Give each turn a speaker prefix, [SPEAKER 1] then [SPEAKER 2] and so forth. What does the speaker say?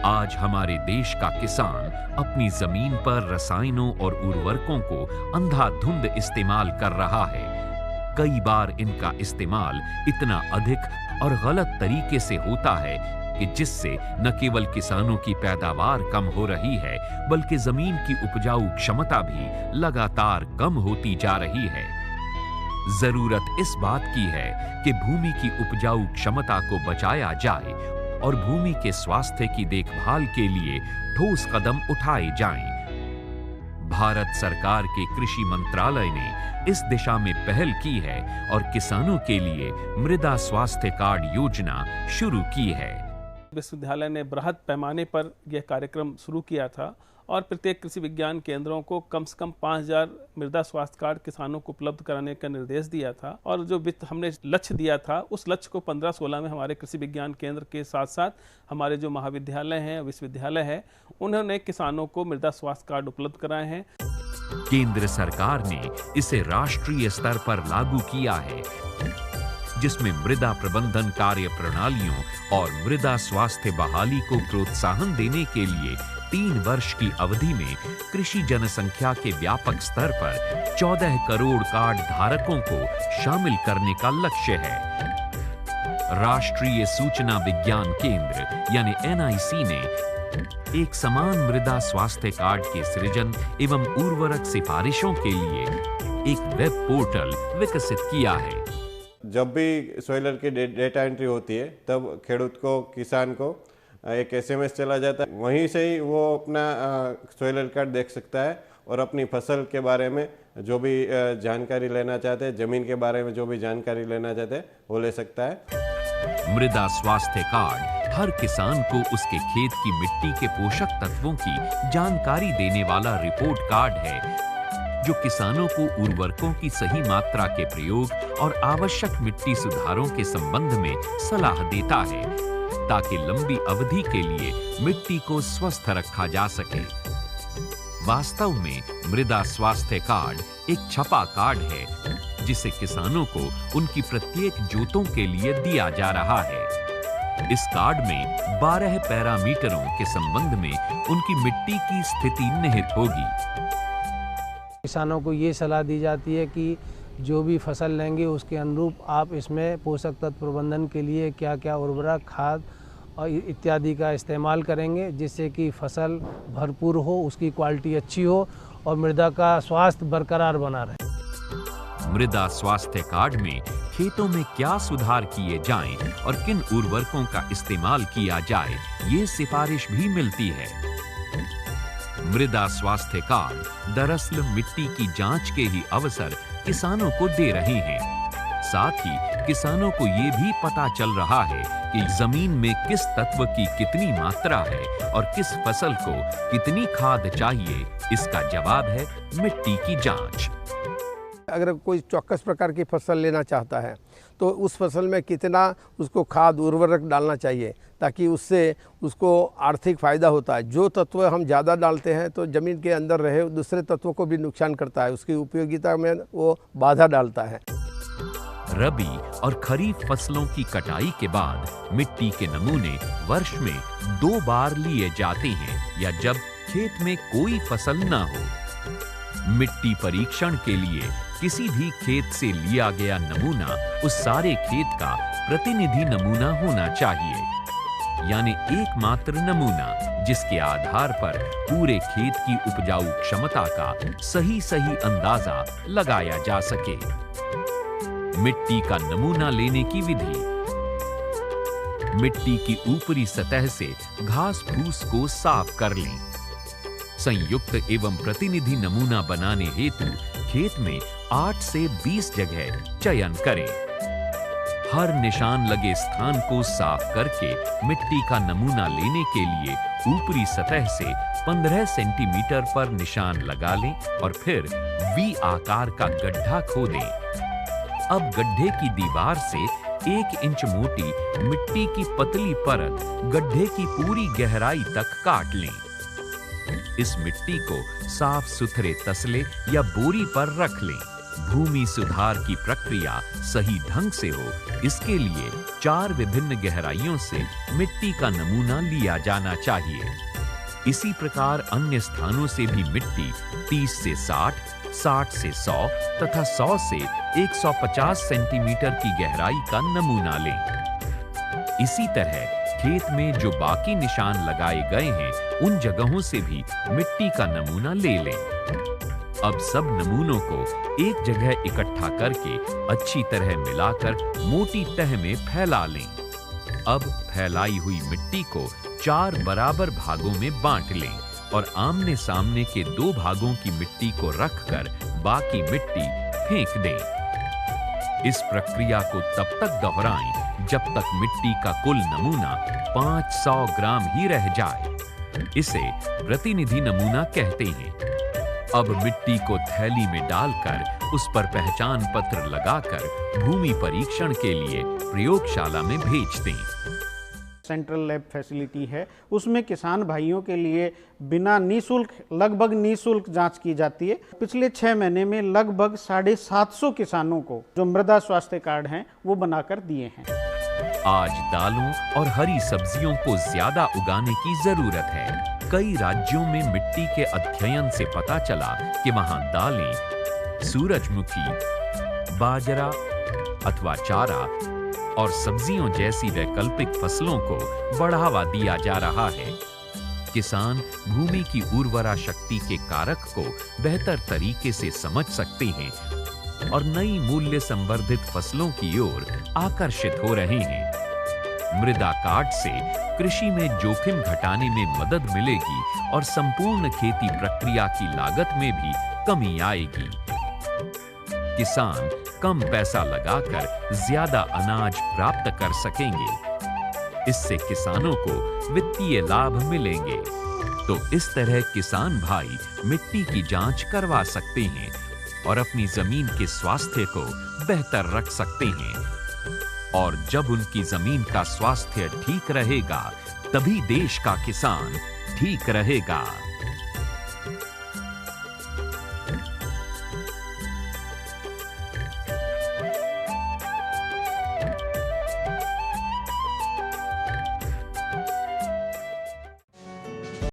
[SPEAKER 1] आज हमारे देश का किसान अपनी जमीन पर रसायनों और उर्वरकों को अंधाधुंध इस्तेमाल कर रहा है। कई बार इनका इस्तेमाल इतना अधिक और गलत तरीके से होता है कि जिससे न केवल किसानों की पैदावार कम हो रही है, बल्कि जमीन की उपजाऊ क्षमता भी लगातार कम होती जा रही है। जरूरत इस बात की है कि भूमि की उपजाऊ क्षमता को बचाया जाए और भूमि के स्वास्थ्य की देखभाल के लिए ठोस कदम उठाए जाएं। भारत सरकार के कृषि मंत्रालय ने इस दिशा में पहल की है और किसानों के लिए मृदा स्वास्थ्य कार्ड योजना शुरू की है।
[SPEAKER 2] विश्वविद्यालय ने बृहद पैमाने पर यह कार्यक्रम शुरू किया था और प्रत्येक कृषि विज्ञान केंद्रों को कम से कम 5000 मृदा स्वास्थ्य कार्ड किसानों को उपलब्ध कराने का निर्देश दिया था। और जो हमने लक्ष्य दिया था, उस लक्ष्य को 15-16 में हमारे कृषि विज्ञान केंद्र के साथ साथ हमारे जो महाविद्यालय हैं, विश्वविद्यालय है, उन्होंने किसानों को मृदा स्वास्थ्य कार्ड उपलब्ध कराए हैं।
[SPEAKER 1] केंद्र सरकार ने इसे राष्ट्रीय स्तर पर लागू किया है, जिसमें मृदा प्रबंधन कार्य प्रणालियों और मृदा स्वास्थ्य बहाली को प्रोत्साहन देने के लिए 3 वर्ष की अवधि में कृषि जनसंख्या के व्यापक स्तर पर 14 करोड़ कार्ड धारकों को शामिल करने का लक्ष्य है। राष्ट्रीय सूचना विज्ञान केंद्र यानी NIC ने एक समान मृदा स्वास्थ्य कार्ड के सृजन एवं उर्वरक सिफारिशों के लिए एक वेब पोर्टल विकसित किया है।
[SPEAKER 3] जब भी सॉइलर की डेटा एंट्री होती है, तब खेडूत को, किसान को एक SMS चला जाता है। वहीं से ही वो अपना सॉइलर कार्ड देख सकता है और अपनी फसल के बारे में जो भी जानकारी लेना चाहते हैं, जमीन के बारे में जो भी जानकारी लेना चाहते हैं, वो ले सकता है।
[SPEAKER 1] मृदा स्वास्थ्य कार्ड हर किसान को उसके खेत की मिट्टी के पोषक तत्वों की जानकारी देने वाला रिपोर्ट कार्ड है, जो किसानों को उर्वरकों की सही मात्रा के प्रयोग और आवश्यक मिट्टी सुधारों के संबंध में सलाह देता है, ताकि लंबी अवधि के लिए मिट्टी को स्वस्थ रखा जा सके। वास्तव में मृदा स्वास्थ्य कार्ड एक छपा कार्ड है, जिसे किसानों को उनकी प्रत्येक जोतों के लिए दिया जा रहा है। इस कार्ड में 12 पैरामीटरों के संबंध में उनकी मिट्टी की स्थिति निहित होगी।
[SPEAKER 4] किसानों को ये सलाह दी जाती है कि जो भी फसल लेंगे उसके अनुरूप आप इसमें पोषक तत्व प्रबंधन के लिए क्या क्या उर्वरक, खाद और इत्यादि का इस्तेमाल करेंगे, जिससे कि फसल भरपूर हो, उसकी क्वालिटी अच्छी हो और मृदा का स्वास्थ्य बरकरार बना रहे।
[SPEAKER 1] मृदा स्वास्थ्य कार्ड में खेतों में क्या सुधार किए जाएं और किन उर्वरकों का इस्तेमाल किया जाए, ये सिफारिश भी मिलती है। मृदा स्वास्थ्य कार्ड दरअसल मिट्टी की जांच के ही अवसर किसानों को दे रहे हैं। साथ ही किसानों को ये भी पता चल रहा है कि जमीन में किस तत्व की कितनी मात्रा है और किस फसल को कितनी खाद चाहिए। इसका जवाब है मिट्टी की जांच।
[SPEAKER 5] अगर कोई चौकस प्रकार की फसल लेना चाहता है तो उस फसल में कितना उसको खाद उर्वरक डालना चाहिए, ताकि उससे उसको आर्थिक फ़ायदा होता है। जो तत्व हम ज़्यादा डालते हैं तो ज़मीन के अंदर रहे दूसरे तत्वों को भी नुकसान करता है, उसकी उपयोगिता में वो बाधा डालता है।
[SPEAKER 1] रबी और खरीफ फसलों की कटाई के बाद मिट्टी के नमूने वर्ष में 2 बार लिए जाते हैं, या जब खेत में कोई फसल न हो। मिट्टी परीक्षण के लिए किसी भी खेत से लिया गया नमूना उस सारे खेत का प्रतिनिधि नमूना होना चाहिए, यानी एकमात्र नमूना जिसके आधार पर पूरे खेत की उपजाऊ क्षमता का सही अंदाजा लगाया जा सके। मिट्टी का नमूना लेने की विधि: मिट्टी की ऊपरी सतह से घास फूस को साफ कर लें। संयुक्त एवं प्रतिनिधि नमूना बनाने हेतु खेत में 8 से 20 जगह चयन करें। हर निशान लगे स्थान को साफ करके मिट्टी का नमूना लेने के लिए ऊपरी सतह से 15 सेंटीमीटर पर निशान लगा लें और फिर V आकार का गड्ढा खोदें। अब गड्ढे की दीवार से 1 इंच मोटी मिट्टी की पतली परत गड्ढे की पूरी गहराई तक काट लें। इस मिट्टी को साफ सुथरे तसले या बोरी पर रख लें। भूमि सुधार की प्रक्रिया सही ढंग से हो, इसके लिए 4 विभिन्न गहराइयों से मिट्टी का नमूना लिया जाना चाहिए। इसी प्रकार अन्य स्थानों से भी मिट्टी 30 से 60, 60 से 100 तथा 100 से 150 सेंटीमीटर की गहराई का नमूना लें। इसी तरह खेत में जो बाकी निशान लगाए गए हैं, उन जगहों से भी मिट्टी का नमूना ले लें। अब सब नमूनों को एक जगह इकट्ठा करके अच्छी तरह मिलाकर मोटी तह में फैला लें। अब फैलाई हुई मिट्टी को 4 बराबर भागों में बांट लें और आमने सामने के 2 भागों की मिट्टी को रखकर बाकी मिट्टी फेंक दें। इस प्रक्रिया को तब तक दोहराएं जब तक मिट्टी का कुल नमूना 500 ग्राम ही रह जाए। इसे प्रतिनिधि नमूना कहते हैं। अब मिट्टी को थैली में डालकर उस पर पहचान पत्र लगाकर भूमि परीक्षण के लिए प्रयोगशाला में भेज दें।
[SPEAKER 6] सेंट्रल लैब फैसिलिटी है, उसमें किसान भाइयों के लिए बिना निःशुल्क, लगभग निःशुल्क जांच की जाती है। पिछले 6 महीने में लगभग 750 किसानों को जो मृदा स्वास्थ्य कार्ड हैं वो बनाकर दिए हैं।
[SPEAKER 1] आज दालों और हरी सब्जियों को ज्यादा उगाने की जरूरत है। कई राज्यों में मिट्टी के अध्ययन से पता चला कि वहां दालें, सूरजमुखी, बाजरा अथवा चारा और सब्जियों जैसी वैकल्पिक फसलों को बढ़ावा दिया जा रहा है। किसान भूमि की उर्वरा शक्ति के कारक को बेहतर तरीके से समझ सकते हैं और नई मूल्य संवर्धित फसलों की ओर आकर्षित हो रहे हैं। मृदा कार्ड से कृषि में जोखिम घटाने में मदद मिलेगी और संपूर्ण खेती प्रक्रिया की लागत में भी कमी आएगी। किसान कम पैसा लगाकर ज्यादा अनाज प्राप्त कर सकेंगे। इससे किसानों को वित्तीय लाभ मिलेंगे। तो इस तरह किसान भाई मिट्टी की जांच करवा सकते हैं और अपनी जमीन के स्वास्थ्य को बेहतर रख सकते हैं। और जब उनकी जमीन का स्वास्थ्य ठीक रहेगा, तभी देश का किसान ठीक रहेगा।